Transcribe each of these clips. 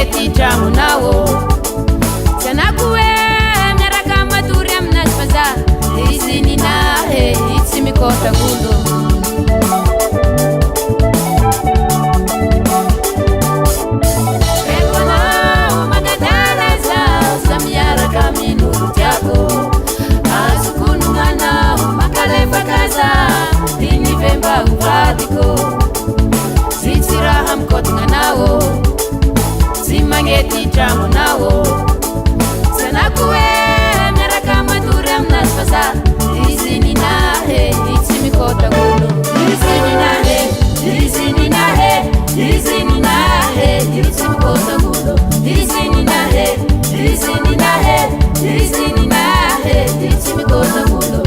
mangety tramonao zanako hoe miaraka matory aminazy faza izy ninahe tsy mikôtra volo ekonao magadala zao sa miaraka minolo tiako azokononanao makalefakaza iny vemba hovadiko zitsy raha mikôtagnanao tsy magnety tramonao zanako hoe miaraka matory aminazy faza izy ninahe tsy mikôtra volo izy ninahe izy ninahe izy ninahe tsy mikôtra volo izy ninahe izy ninahe izy ninahe tsy mikôtra volo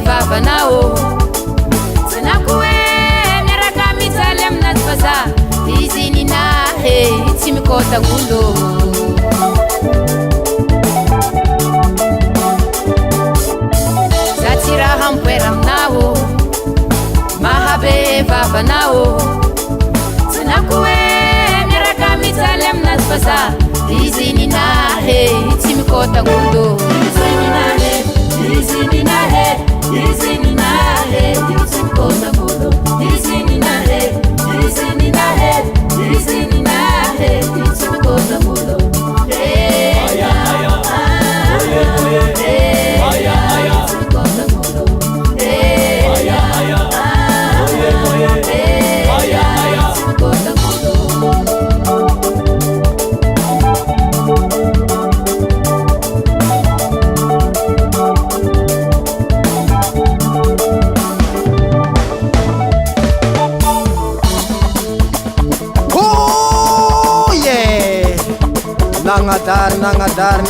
vavanao zanako hoe miaraka mijaly aminazy faza izy ninahe tsy mikôta volo za tsy raha mipoera aminao mahabe vavanao zanako hoe miaraka mijaly aminazy faza izy ninahe tsy mikôta volo izy ninahe izy ninahe izy ninahe tsy mikôta volo izy ninahe izy ninahe izy ninahe tsy mikôta volo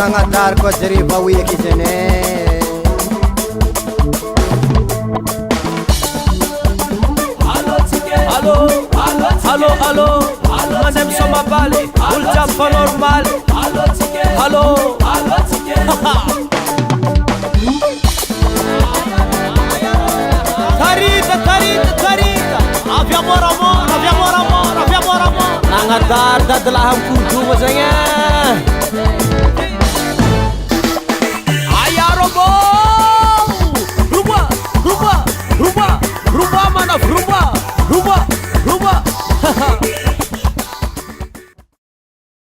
nagnadary koa jare vahoeky izy ane allo manay misomabaly olo jiaby fa normal allo tarita avy amoramora nagnadary dadalahy amikorodoma zagny